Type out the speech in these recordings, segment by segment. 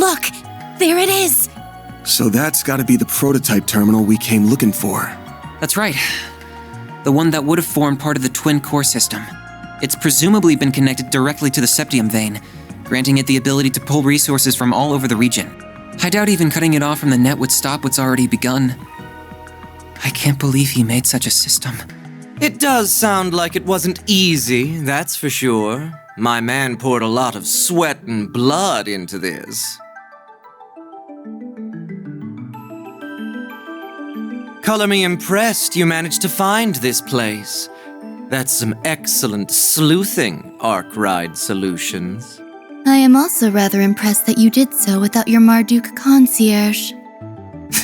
Look! There it is! So that's gotta be the prototype terminal we came looking for. That's right. The one that would have formed part of the twin core system. It's presumably been connected directly to the septium vein, granting it the ability to pull resources from all over the region. I doubt even cutting it off from the net would stop what's already begun. I can't believe he made such a system. It does sound like it wasn't easy, that's for sure. My man poured a lot of sweat and blood into this. Color me impressed you managed to find this place. That's some excellent sleuthing, Arkwright Solutions. I am also rather impressed that you did so without your Marduk concierge.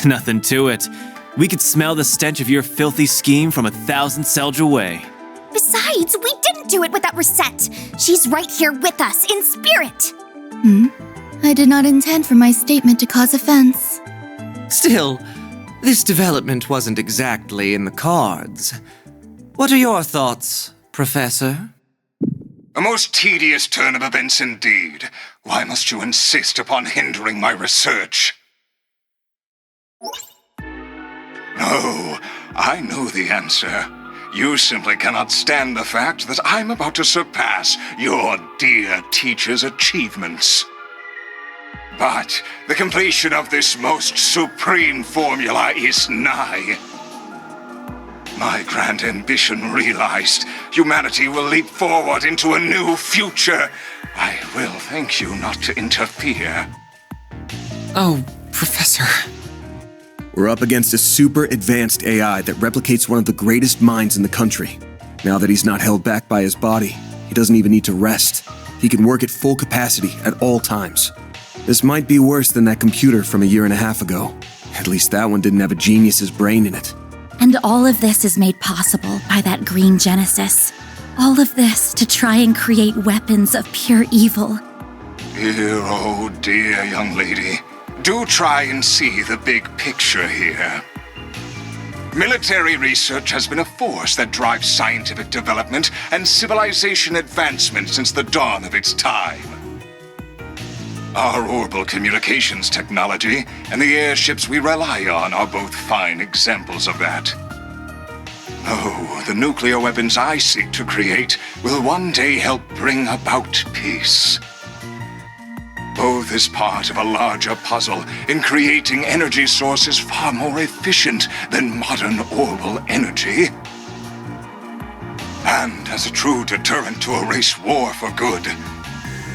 Nothing to it. We could smell the stench of your filthy scheme from 1,000 Selge away. Besides, we didn't do it without Reset. She's right here with us, in spirit. I did not intend for my statement to cause offense. Still, this development wasn't exactly in the cards. What are your thoughts, Professor? A most tedious turn of events indeed. Why must you insist upon hindering my research? No, I know the answer. You simply cannot stand the fact that I'm about to surpass your dear teacher's achievements. But the completion of this most supreme formula is nigh. My grand ambition realized, humanity will leap forward into a new future. I will thank you not to interfere. Oh, Professor. We're up against a super advanced AI that replicates one of the greatest minds in the country. Now that he's not held back by his body, he doesn't even need to rest. He can work at full capacity at all times. This might be worse than that computer from a year and a half ago. At least that one didn't have a genius's brain in it. And all of this is made possible by that green Genesis. All of this to try and create weapons of pure evil. Dear, oh dear, young lady. Do try and see the big picture here. Military research has been a force that drives scientific development and civilization advancement since the dawn of its time. Our orbital communications technology and the airships we rely on are both fine examples of that. Oh, the nuclear weapons I seek to create will one day help bring about peace. Both is part of a larger puzzle in creating energy sources far more efficient than modern orbital energy. And as a true deterrent to erase war for good,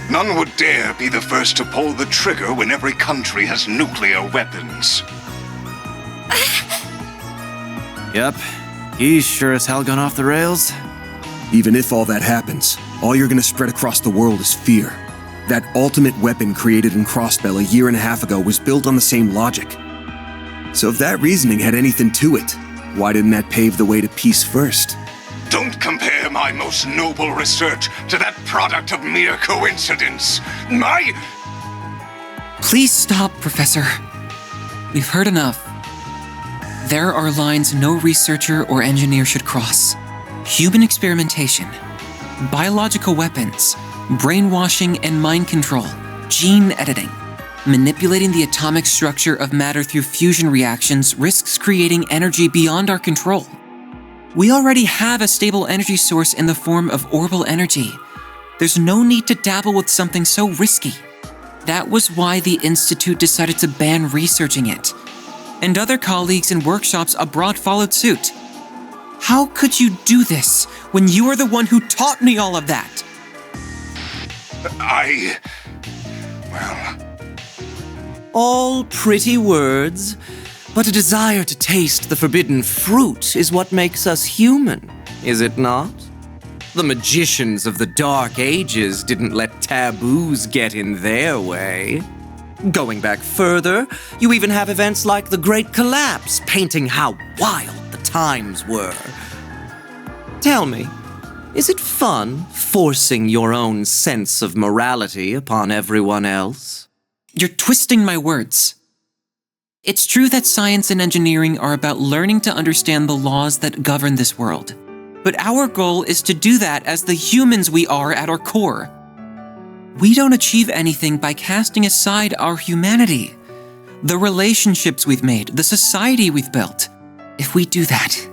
none would dare be the first to pull the trigger when every country has nuclear weapons. Yep, he's sure as hell gone off the rails. Even if all that happens, all you're gonna spread across the world is fear. That ultimate weapon created in Crossbell a year and a half ago was built on the same logic. So if that reasoning had anything to it, why didn't that pave the way to peace first? Don't compare my most noble research to that product of mere coincidence. Please stop, Professor. We've heard enough. There are lines no researcher or engineer should cross. Human experimentation, biological weapons, brainwashing and mind control, gene editing. Manipulating the atomic structure of matter through fusion reactions risks creating energy beyond our control. We already have a stable energy source in the form of orbital energy. There's no need to dabble with something so risky. That was why the Institute decided to ban researching it. And other colleagues in workshops abroad followed suit. How could you do this when you are the one who taught me all of that? All pretty words, but a desire to taste the forbidden fruit is what makes us human, is it not? The magicians of the Dark Ages didn't let taboos get in their way. Going back further, you even have events like the Great Collapse painting how wild the times were. Tell me, is it fun forcing your own sense of morality upon everyone else? You're twisting my words. It's true that science and engineering are about learning to understand the laws that govern this world. But our goal is to do that as the humans we are at our core. We don't achieve anything by casting aside our humanity, the relationships we've made, the society we've built. If we do that,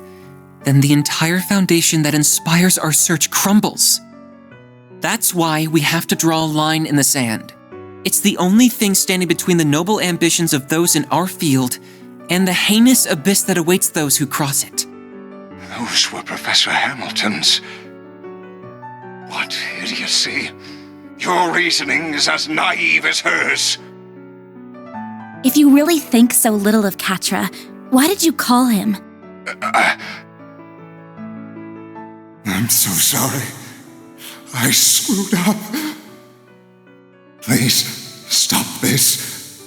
then the entire foundation that inspires our search crumbles. That's why we have to draw a line in the sand. It's the only thing standing between the noble ambitions of those in our field and the heinous abyss that awaits those who cross it. Those were Professor Hamilton's. What idiocy. Your reasoning is as naive as hers. If you really think so little of Katra, why did you call him? I'm so sorry. I screwed up. Please, stop this.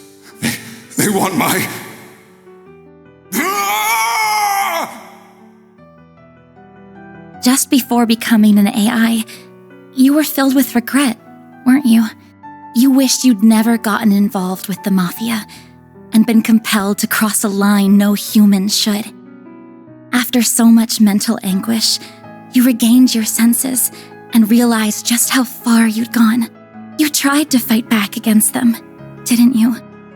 They want my... Just before becoming an AI, you were filled with regret, weren't you? You wished you'd never gotten involved with the Mafia and been compelled to cross a line no human should. After so much mental anguish, you regained your senses and realized just how far you'd gone. You tried to fight back against them, didn't you?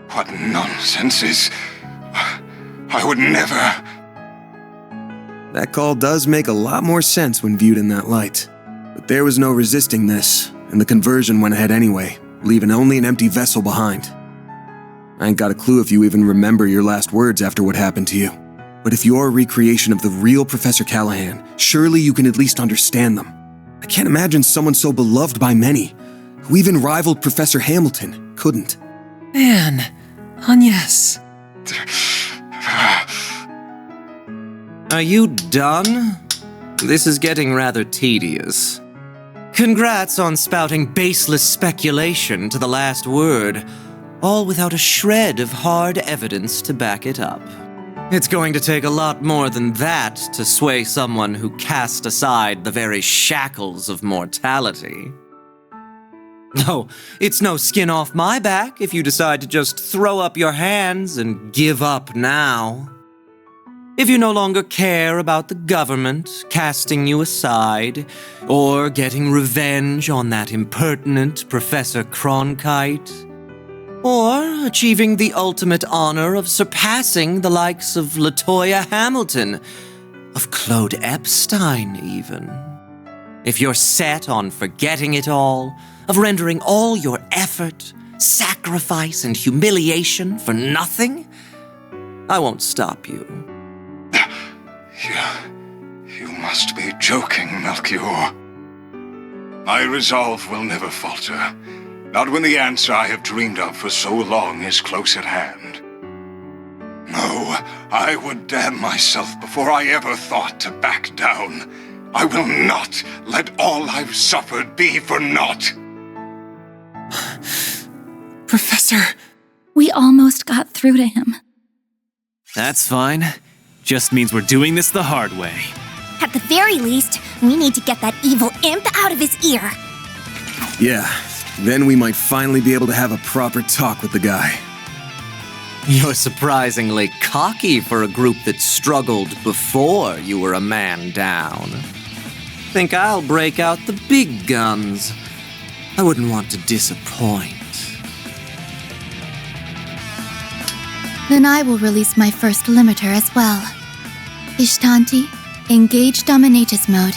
What nonsense. I would never... That call does make a lot more sense when viewed in that light. But there was no resisting this, and the conversion went ahead anyway, leaving only an empty vessel behind. I ain't got a clue if you even remember your last words after what happened to you. But if you're a recreation of the real Professor Callahan, surely you can at least understand them. I can't imagine someone so beloved by many, who even rivaled Professor Hamilton, couldn't. Man, Agnes. Are you done? This is getting rather tedious. Congrats on spouting baseless speculation to the last word, all without a shred of hard evidence to back it up. It's going to take a lot more than that to sway someone who cast aside the very shackles of mortality. No, it's no skin off my back if you decide to just throw up your hands and give up now. If you no longer care about the government casting you aside, or getting revenge on that impertinent Professor Cronkite, or achieving the ultimate honor of surpassing the likes of LaToya Hamilton, of Claude Epstein even. If you're set on forgetting it all, of rendering all your effort, sacrifice, and humiliation for nothing, I won't stop you. You must be joking, Melchior. My resolve will never falter. Not when the answer I have dreamed of for so long is close at hand. No, I would damn myself before I ever thought to back down. I will not let all I've suffered be for naught. Professor! We almost got through to him. That's fine. Just means we're doing this the hard way. At the very least, we need to get that evil imp out of his ear. Yeah, then we might finally be able to have a proper talk with the guy. You're surprisingly cocky for a group that struggled before you were a man down. Think I'll break out the big guns. I wouldn't want to disappoint. Then I will release my first limiter as well. Ishtanti, engage Dominatus mode.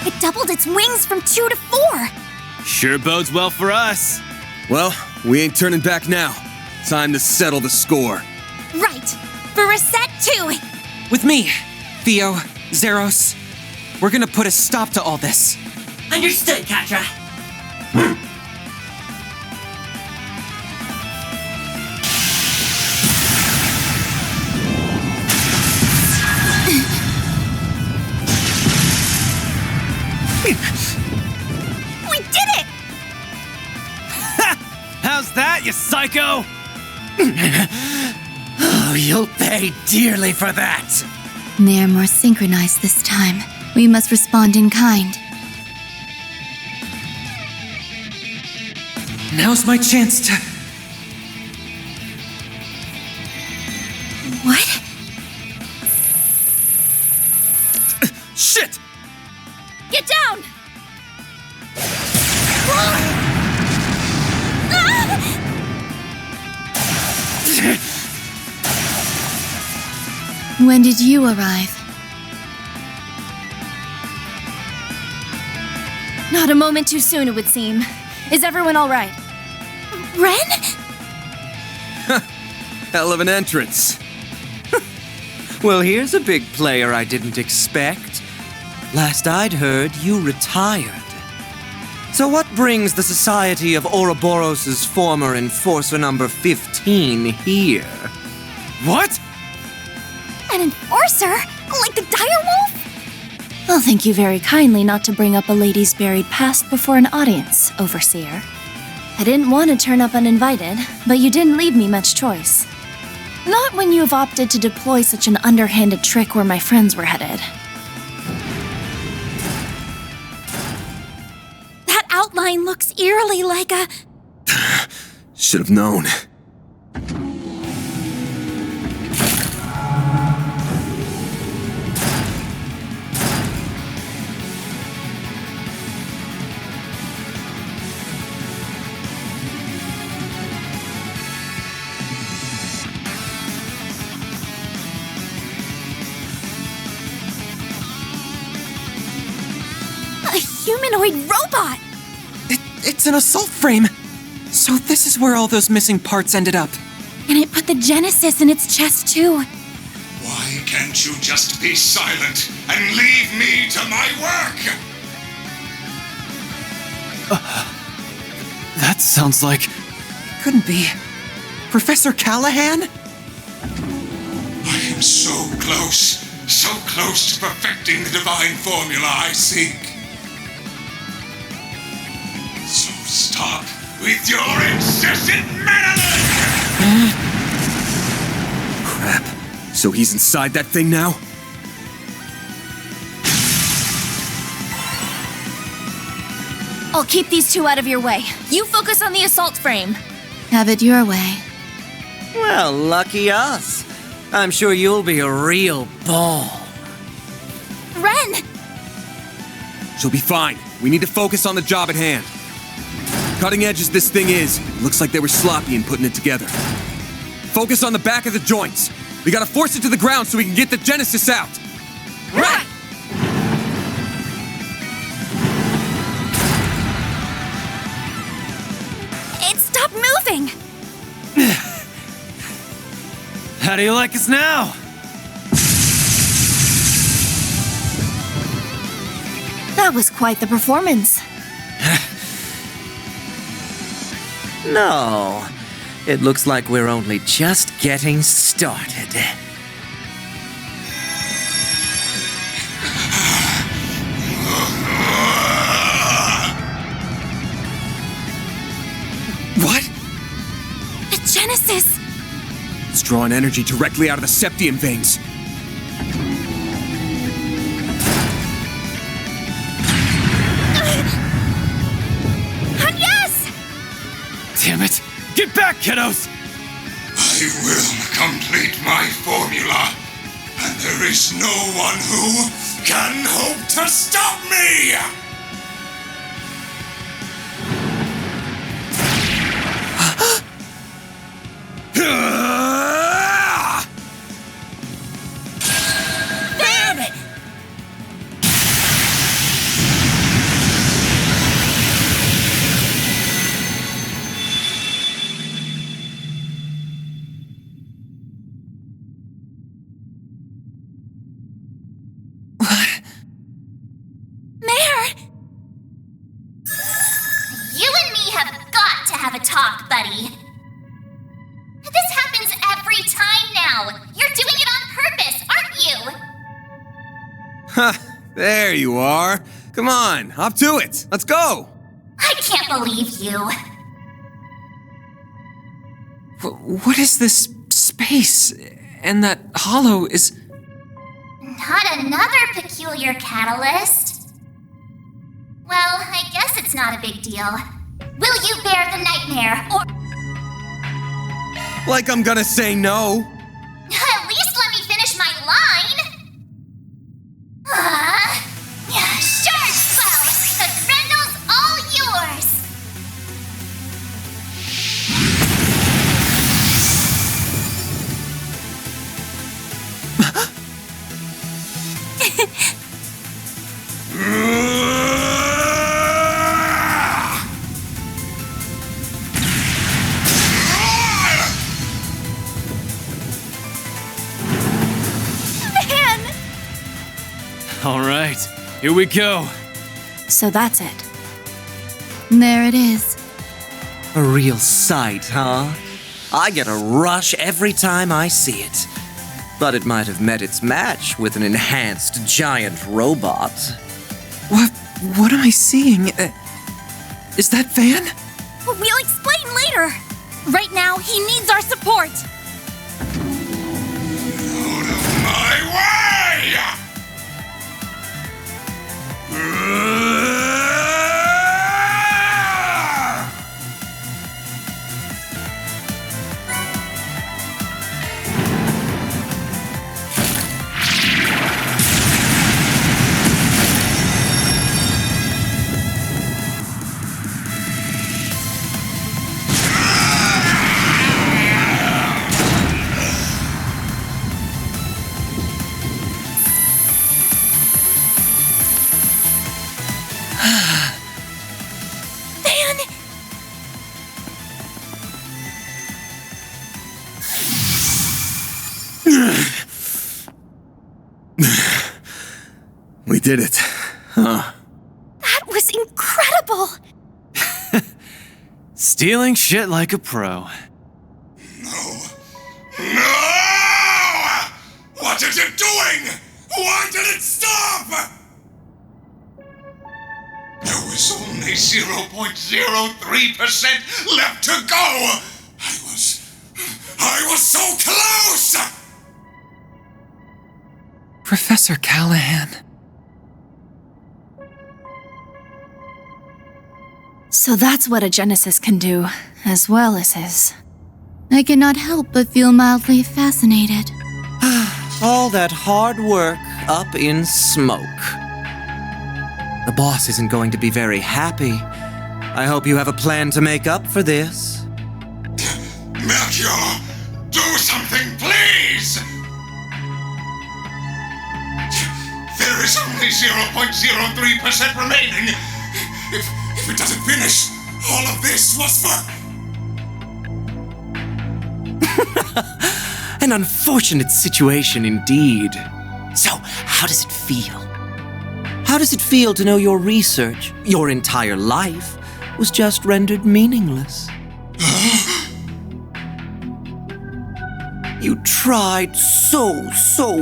It doubled its wings from 2 to 4. Sure bodes well for us. Well, we ain't turning back now. Time to settle the score. Right. For reset 2. With me, Theo, Zeros. We're gonna put a stop to all this. Understood, Katra. We did it! How's that, you psycho? Oh, you'll pay dearly for that. They're more synchronized this time. We must respond in kind. Now's my chance to... What? Shit! Get down! When did you arrive? Not a moment too soon, it would seem. Is everyone all right? Ren? Hell of an entrance. Well, here's a big player I didn't expect. Last I'd heard, you retired. So what brings the Society of Ouroboros' former enforcer number 15 here? What? An enforcer? Like the direwolf? I'll thank you very kindly not to bring up a lady's buried past before an audience, Overseer. I didn't want to turn up uninvited, but you didn't leave me much choice. Not when you have opted to deploy such an underhanded trick where my friends were headed. That outline looks eerily like a... Should have known. A humanoid robot! It's an assault frame! So this is where all those missing parts ended up. And it put the Genesis in its chest, too. Why can't you just be silent and leave me to my work? That sounds like... Couldn't be. Professor Callahan? I am so close to perfecting the divine formula I seek. So stop with your incessant meddling! Crap. So he's inside that thing now? I'll keep these two out of your way. You focus on the assault frame. Have it your way. Well, lucky us. I'm sure you'll be a real ball. Ren! She'll be fine. We need to focus on the job at hand. Cutting edge as this thing is, looks like they were sloppy in putting it together. Focus on the back of the joints. We gotta force it to the ground so we can get the Genesis out. Right! It stopped moving! How do you like us now? That was quite the performance. No, it looks like we're only just getting started. What? The Genesis! It's drawing energy directly out of the septium veins. And yes! Damn it! Get back, kiddos! I will complete my formula, and there is no one who can hope to stop me! You and me have got to have a talk, buddy. This happens every time now. You're doing it on purpose, aren't you? Ha! There you are. Come on, up to it. Let's go. I can't believe you. What is this space? And that hollow is... Not another peculiar catalyst. Well, I guess it's not a big deal. Will you bear the nightmare, or... Like I'm gonna say no. At least let me finish my line! All right, here we go. So that's it. There it is. A real sight, huh? I get a rush every time I see it. But it might have met its match with an enhanced giant robot. What am I seeing? Is that Van? We'll explain later. Right now, he needs our support. Out of my way! We did it. Huh. That was incredible. Stealing shit like a pro. No! What is it doing? Why did it stop? There was only 0.03% left to go! I was so close! Professor Callahan. So that's what a Genesis can do, as well as his. I cannot help but feel mildly fascinated. All that hard work up in smoke. The boss isn't going to be very happy. I hope you have a plan to make up for this. Melchior, do something, please! There is only 0.03% remaining. If it doesn't finish, all of this was for... An unfortunate situation indeed. So, how does it feel? How does it feel to know your research, your entire life, was just rendered meaningless? You tried so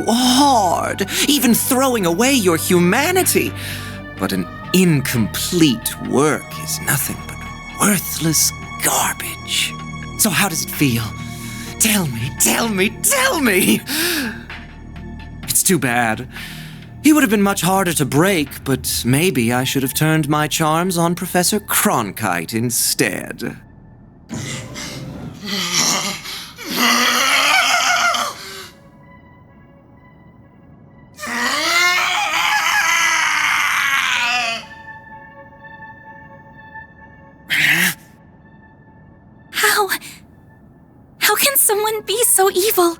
hard, even throwing away your humanity. But an incomplete work is nothing but worthless garbage. So how does it feel? Tell me. It's too bad. He would have been much harder to break, but maybe I should have turned my charms on Professor Cronkite instead. How can someone be so evil?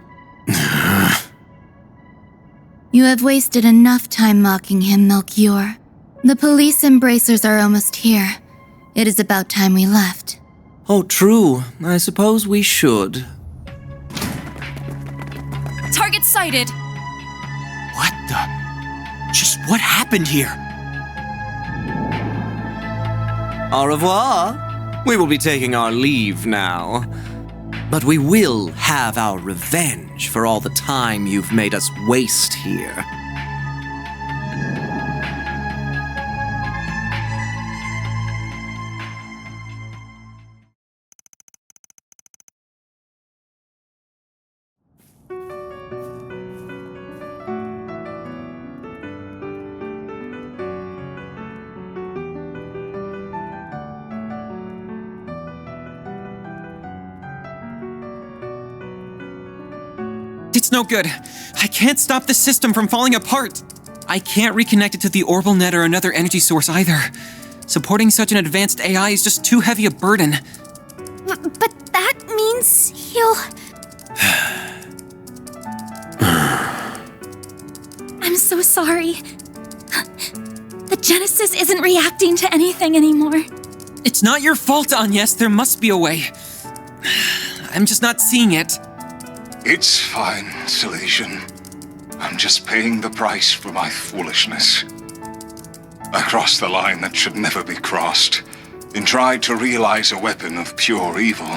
You have wasted enough time mocking him, Melchior. The police embracers are almost here. It is about time we left. Oh, true. I suppose we should. Target sighted! What the? Just what happened here? Au revoir. We will be taking our leave now. But we will have our revenge for all the time you've made us waste here. It's no good. I can't stop the system from falling apart. I can't reconnect it to the orbital net or another energy source either. Supporting such an advanced AI is just too heavy a burden. But that means he'll... I'm so sorry. The Genesis isn't reacting to anything anymore. It's not your fault, Agnes. There must be a way. I'm just not seeing it. It's fine, Salesian. I'm just paying the price for my foolishness. I crossed the line that should never be crossed, and tried to realize a weapon of pure evil.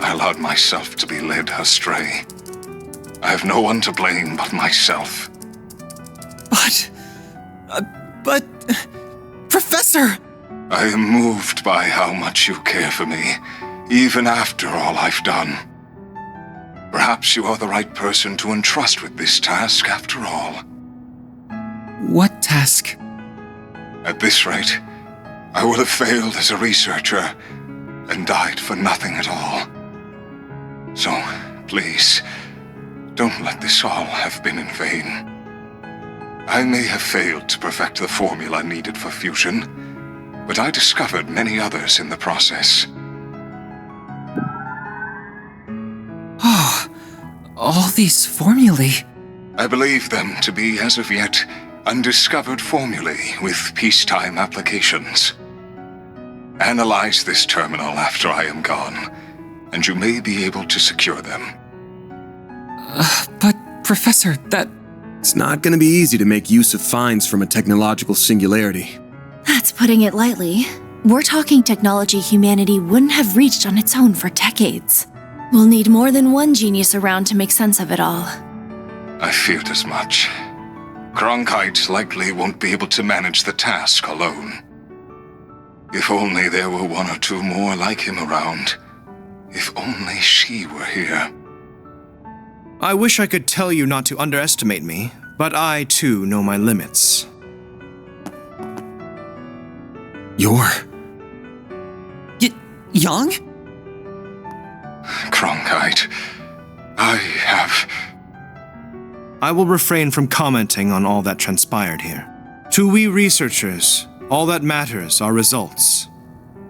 I allowed myself to be led astray. I have no one to blame but myself. But... Professor! I am moved by how much you care for me, even after all I've done. Perhaps you are the right person to entrust with this task after all. What task? At this rate, I will have failed as a researcher and died for nothing at all. So, please, don't let this all have been in vain. I may have failed to perfect the formula needed for fusion, but I discovered many others in the process. Oh, all these formulae. I believe them to be, as of yet, undiscovered formulae with peacetime applications. Analyze this terminal after I am gone, and you may be able to secure them. But, Professor, that... It's not going to be easy to make use of finds from a technological singularity. That's putting it lightly. We're talking technology humanity wouldn't have reached on its own for decades. We'll need more than one genius around to make sense of it all. I feared as much. Cronkite likely won't be able to manage the task alone. If only there were one or two more like him around. If only she were here. I wish I could tell you not to underestimate me, but I too know my limits. You're... Young? Cronkite, I will refrain from commenting on all that transpired here. To we researchers, all that matters are results.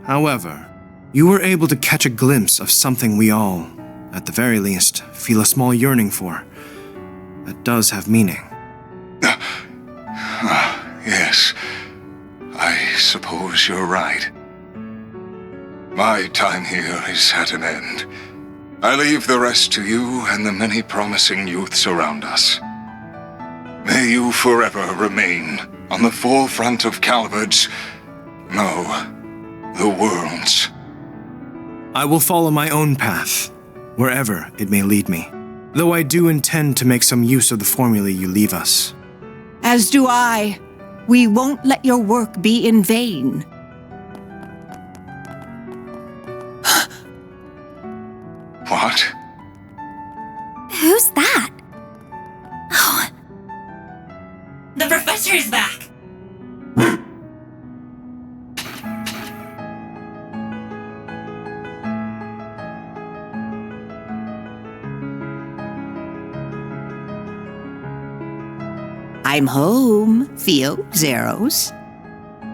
However, you were able to catch a glimpse of something we all, at the very least, feel a small yearning for. That does have meaning. Yes, I suppose you're right. My time here is at an end. I leave the rest to you and the many promising youths around us. May you forever remain on the forefront of Calvard's, no, the world's. I will follow my own path, wherever it may lead me, though I do intend to make some use of the formulae you leave us. As do I. We won't let your work be in vain. What? Who's that? Oh, The professor is back! I'm home, Theo, Zeros.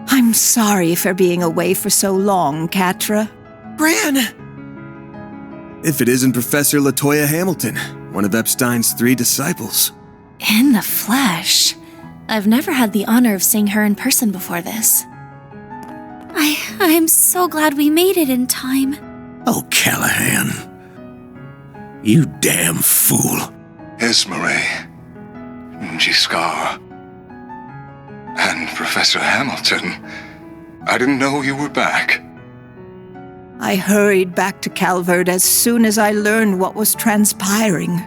I'm sorry for being away for so long, Catra. Bran! If it isn't Professor Latoya Hamilton, one of Epstein's 3 disciples. In the flesh. I've never had the honor of seeing her in person before this. I'm so glad we made it in time. Oh, Callahan. You damn fool. Esmeralda, Giscard, and Professor Hamilton. I didn't know you were back. I hurried back to Calvard as soon as I learned what was transpiring.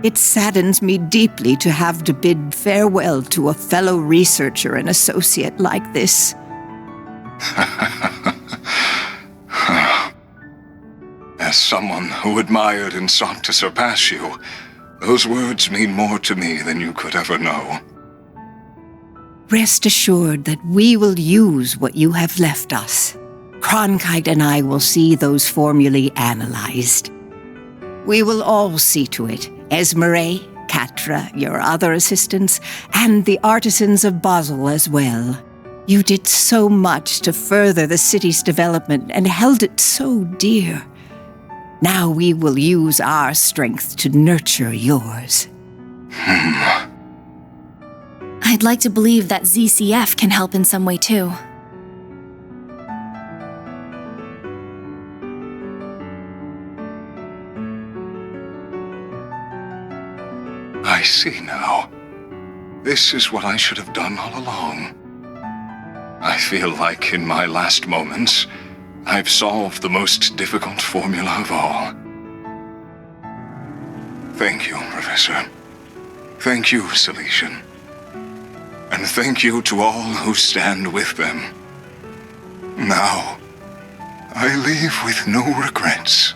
It saddens me deeply to have to bid farewell to a fellow researcher and associate like this. As someone who admired and sought to surpass you, those words mean more to me than you could ever know. Rest assured that we will use what you have left us. Cronkite and I will see those formulae analyzed. We will all see to it, Esmeralda, Catra, your other assistants, and the artisans of Basel as well. You did so much to further the city's development and held it so dear. Now we will use our strength to nurture yours. I'd like to believe that ZCF can help in some way too. I see now. This is what I should have done all along. I feel like in my last moments, I've solved the most difficult formula of all. Thank you, Professor. Thank you, Silesian. And thank you to all who stand with them. Now, I leave with no regrets.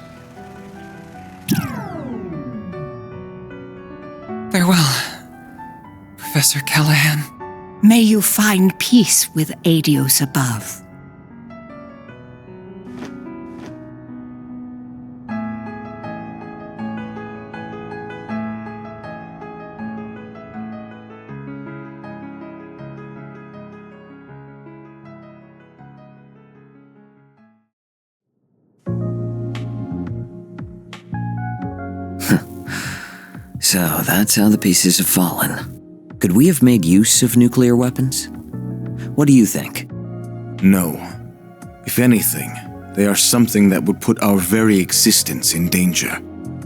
Farewell, Professor Callahan. May you find peace with Adios above. So that's how the pieces have fallen. Could we have made use of nuclear weapons? What do you think? No. If anything, they are something that would put our very existence in danger.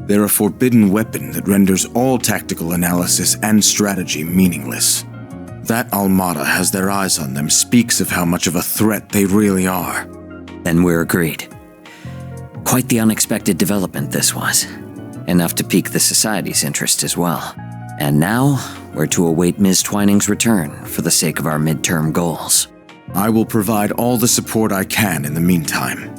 They're a forbidden weapon that renders all tactical analysis and strategy meaningless. That Almada has their eyes on them speaks of how much of a threat they really are. Then we're agreed. Quite the unexpected development this was. Enough to pique the Society's interest as well. And now, we're to await Ms. Twining's return for the sake of our midterm goals. I will provide all the support I can in the meantime.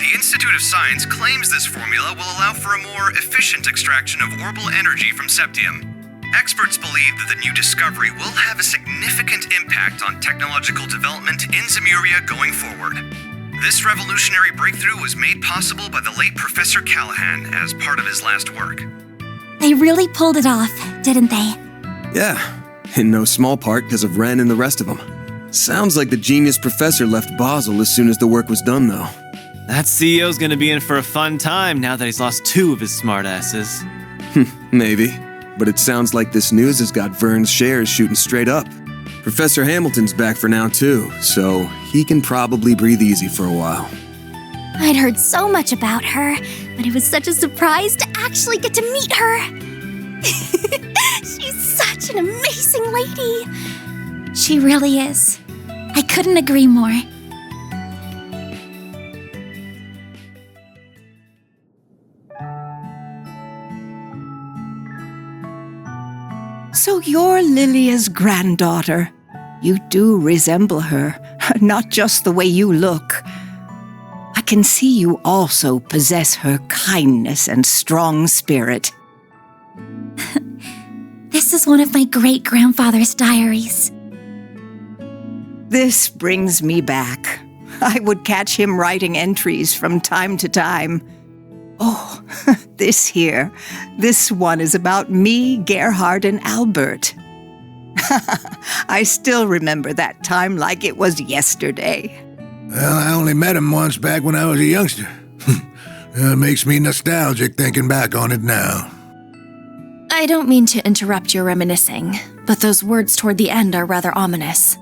The Institute of Science claims this formula will allow for a more efficient extraction of orbital energy from septium. Experts believe that the new discovery will have a significant impact on technological development in Zemuria going forward. This revolutionary breakthrough was made possible by the late Professor Callahan as part of his last work. They really pulled it off, didn't they? Yeah, in no small part because of Ren and the rest of them. Sounds like the genius professor left Basel as soon as the work was done, though. That CEO's gonna be in for a fun time now that he's lost 2 of his smartasses. Maybe, but it sounds like this news has got Vern's shares shooting straight up. Professor Hamilton's back for now too, so he can probably breathe easy for a while. I'd heard so much about her, but it was such a surprise to actually get to meet her. She's such an amazing lady. She really is. I couldn't agree more. So you're Lilia's granddaughter. You do resemble her, not just the way you look. I can see you also possess her kindness and strong spirit. This is one of my great-grandfather's diaries. This brings me back. I would catch him writing entries from time to time. Oh, this one is about me, Gerhard, and Albert. I still remember that time like it was yesterday. Well, I only met him once back when I was a youngster. It makes me nostalgic thinking back on it now. I don't mean to interrupt your reminiscing, but those words toward the end are rather ominous.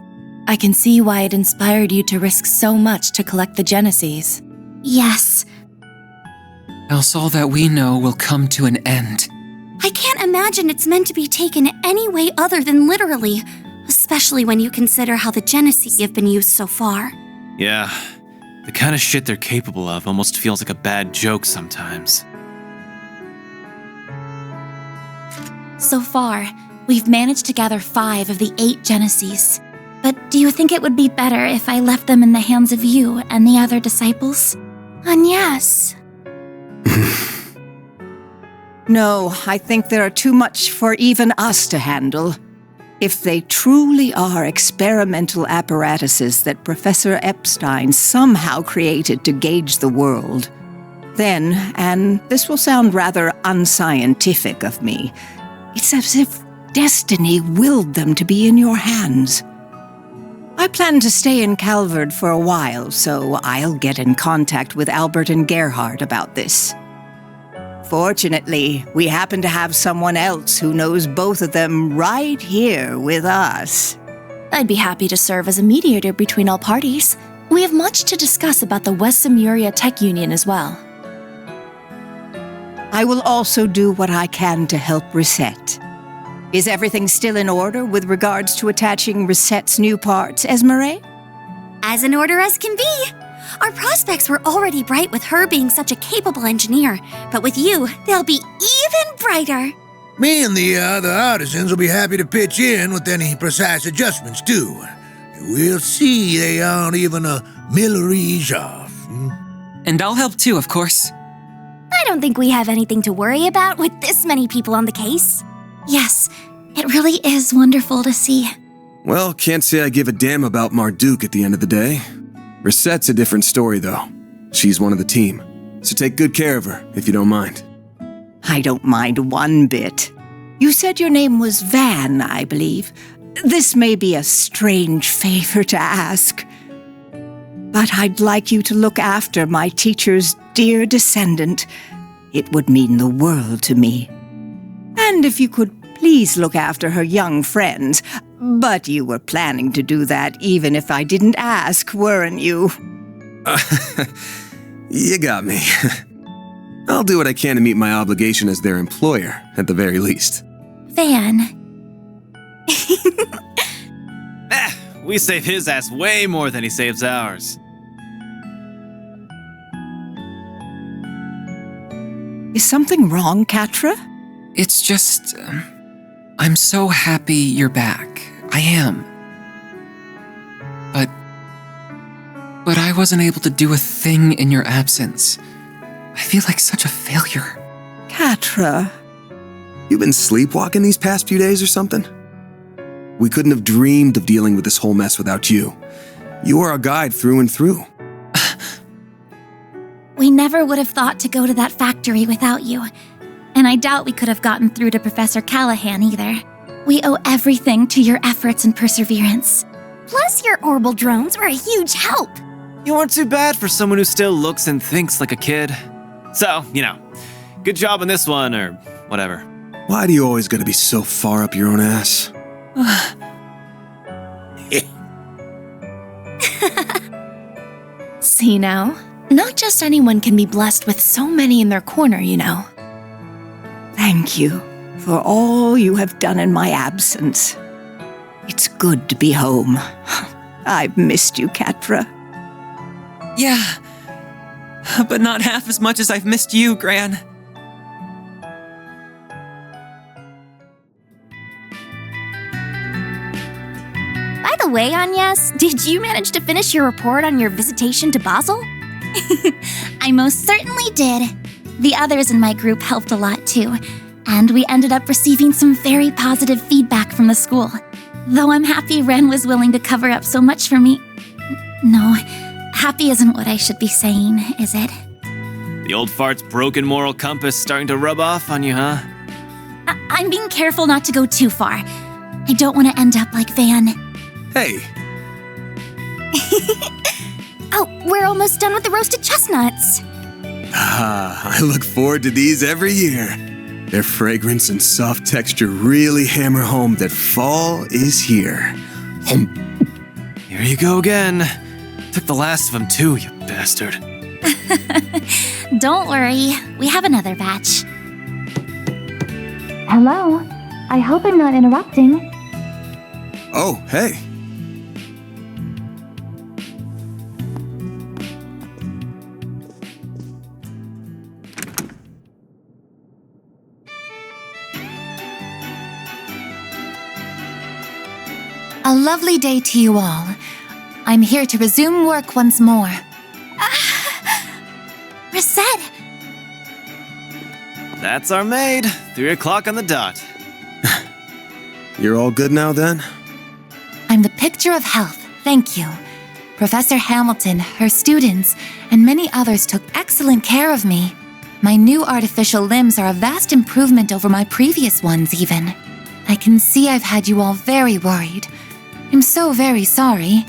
I can see why it inspired you to risk so much to collect the Genesis. Yes. Else all that we know will come to an end. I can't imagine it's meant to be taken any way other than literally, especially when you consider how the Genesis have been used so far. Yeah, the kind of shit they're capable of almost feels like a bad joke sometimes. So far, we've managed to gather 5 of the 8 Genesis. But do you think it would be better if I left them in the hands of you and the other disciples? Yes. No, I think there are too much for even us to handle. If they truly are experimental apparatuses that Professor Epstein somehow created to gauge the world, then, and this will sound rather unscientific of me, it's as if destiny willed them to be in your hands. I plan to stay in Calvard for a while, so I'll get in contact with Albert and Gerhard about this. Fortunately, we happen to have someone else who knows both of them right here with us. I'd be happy to serve as a mediator between all parties. We have much to discuss about the West Simuria Tech Union as well. I will also do what I can to help Reset. Is everything still in order with regards to attaching Reset's new parts, Esmeralda? As in order as can be. Our prospects were already bright with her being such a capable engineer, but with you, they'll be even brighter. Me and the other artisans will be happy to pitch in with any precise adjustments, too. We'll see they aren't even a millerage off. And I'll help too, of course. I don't think we have anything to worry about with this many people on the case. Yes, it really is wonderful to see. Well, can't say I give a damn about Marduk at the end of the day. Reset's a different story, though. She's one of the team, so take good care of her, if you don't mind. I don't mind one bit. You said your name was Van, I believe. This may be a strange favor to ask, but I'd like you to look after my teacher's dear descendant. It would mean the world to me. And if you could please look after her young friends. But you were planning to do that even if I didn't ask, weren't you? You got me. I'll do what I can to meet my obligation as their employer, at the very least. Van. We save his ass way more than he saves ours. Is something wrong, Katra? It's just... I'm so happy you're back. I am. But I wasn't able to do a thing in your absence. I feel like such a failure. Katra. You been sleepwalking these past few days or something? We couldn't have dreamed of dealing with this whole mess without you. You are our guide through and through. We never would have thought to go to that factory without you. And I doubt we could have gotten through to Professor Callahan either. We owe everything to your efforts and perseverance. Plus, your orbital drones were a huge help. You weren't too bad for someone who still looks and thinks like a kid. So, good job on this one, or whatever. Why do you always gotta be so far up your own ass? See now? Not just anyone can be blessed with so many in their corner, you know. Thank you for all you have done in my absence. It's good to be home. I've missed you, Katra. Yeah, but not half as much as I've missed you, Gran. By the way, Agnes, did you manage to finish your report on your visitation to Basel? I most certainly did. The others in my group helped a lot too, and we ended up receiving some very positive feedback from the school. Though I'm happy Ren was willing to cover up so much for me. No, happy isn't what I should be saying, is it? The old fart's broken moral compass starting to rub off on you, huh? I'm being careful not to go too far. I don't want to end up like Van. Hey. Oh, we're almost done with the roasted chestnuts. I look forward to these every year. Their fragrance and soft texture really hammer home that fall is here. Here you go again. Took the last of them too, you bastard. Don't worry, we have another batch. Hello, I hope I'm not interrupting. Oh, hey. A lovely day to you all. I'm here to resume work once more. Reset! That's our maid. 3 o'clock on the dot. You're all good now then? I'm the picture of health, thank you. Professor Hamilton, her students, and many others took excellent care of me. My new artificial limbs are a vast improvement over my previous ones, even. I can see I've had you all very worried. I'm so very sorry.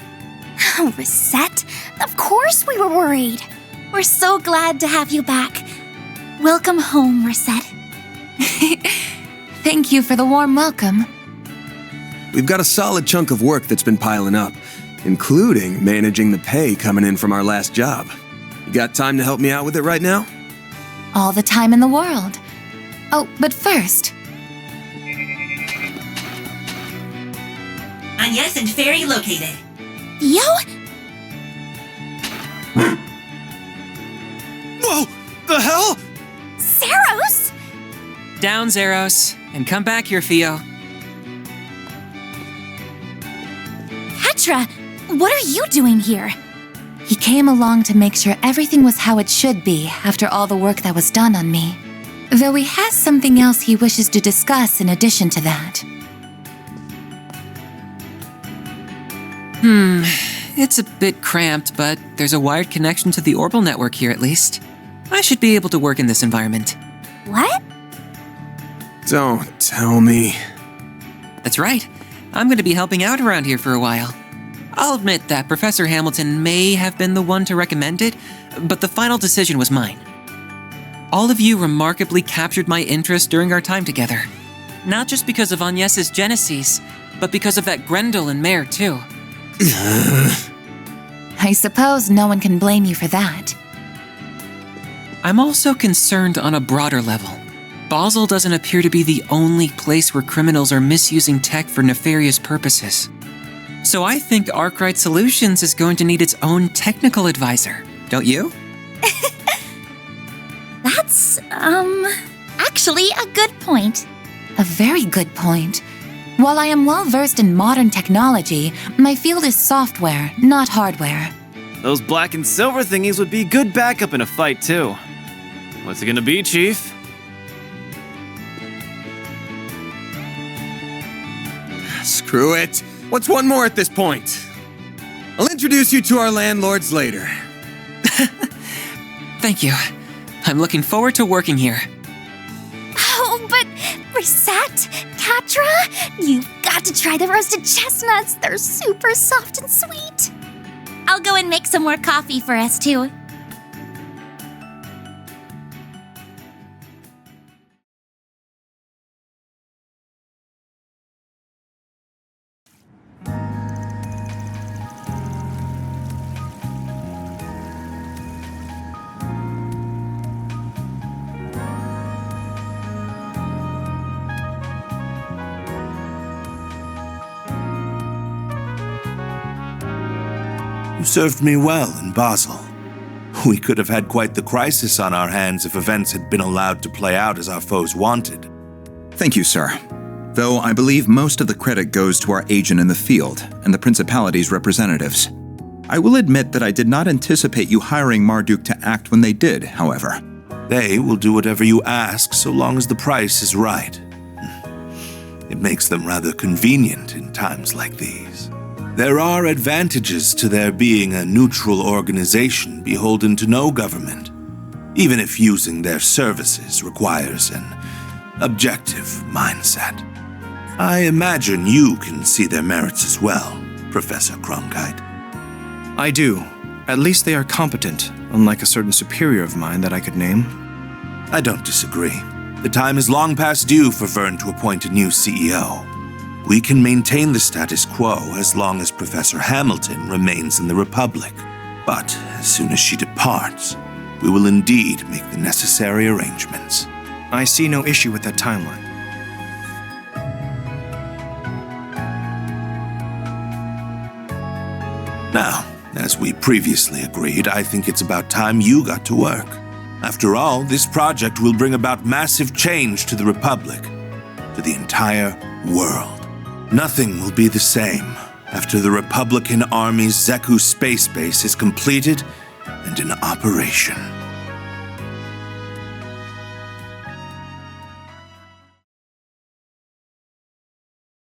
Oh, Rosette, of course we were worried. We're so glad to have you back. Welcome home, Rosette. Thank you for the warm welcome. We've got a solid chunk of work that's been piling up, including managing the pay coming in from our last job. You got time to help me out with it right now? All the time in the world. Oh, but first... Agnes and Fairy located. Theo? Whoa! The hell? Zeros? Down, Zeros, and come back here, Theo. Petra, what are you doing here? He came along to make sure everything was how it should be after all the work that was done on me. Though he has something else he wishes to discuss in addition to that. It's a bit cramped, but there's a wired connection to the orbital network here at least. I should be able to work in this environment. What? Don't tell me. That's right. I'm going to be helping out around here for a while. I'll admit that Professor Hamilton may have been the one to recommend it, but the final decision was mine. All of you remarkably captured my interest during our time together. Not just because of Agnes's genesis, but because of that Grendel and Mare, too. I suppose no one can blame you for that. I'm also concerned on a broader level. Basel doesn't appear to be the only place where criminals are misusing tech for nefarious purposes. So I think Arkwright Solutions is going to need its own technical advisor, don't you? That's, actually a good point. A very good point. While I am well versed in modern technology, my field is software, not hardware. Those black and silver thingies would be good backup in a fight, too. What's it gonna be, Chief? Screw it. What's one more at this point? I'll introduce you to our landlords later. Thank you. I'm looking forward to working here. Oh, but Rosette, Catra, you've got to try the roasted chestnuts. They're super soft and sweet. I'll go and make some more coffee for us, too. You served me well in Basel. We could have had quite the crisis on our hands if events had been allowed to play out as our foes wanted. Thank you, sir. Though I believe most of the credit goes to our agent in the field and the Principality's representatives. I will admit that I did not anticipate you hiring Marduk to act when they did, however. They will do whatever you ask so long as the price is right. It makes them rather convenient in times like these. There are advantages to their being a neutral organization beholden to no government, even if using their services requires an objective mindset. I imagine you can see their merits as well, Professor Cronkite. I do. At least they are competent, unlike a certain superior of mine that I could name. I don't disagree. The time is long past due for Vern to appoint a new CEO. We can maintain the status quo as long as Professor Hamilton remains in the Republic. But as soon as she departs, we will indeed make the necessary arrangements. I see no issue with that timeline. Now, as we previously agreed, I think it's about time you got to work. After all, this project will bring about massive change to the Republic, to the entire world. Nothing will be the same after the Republican Army's Zeku space base is completed and in operation.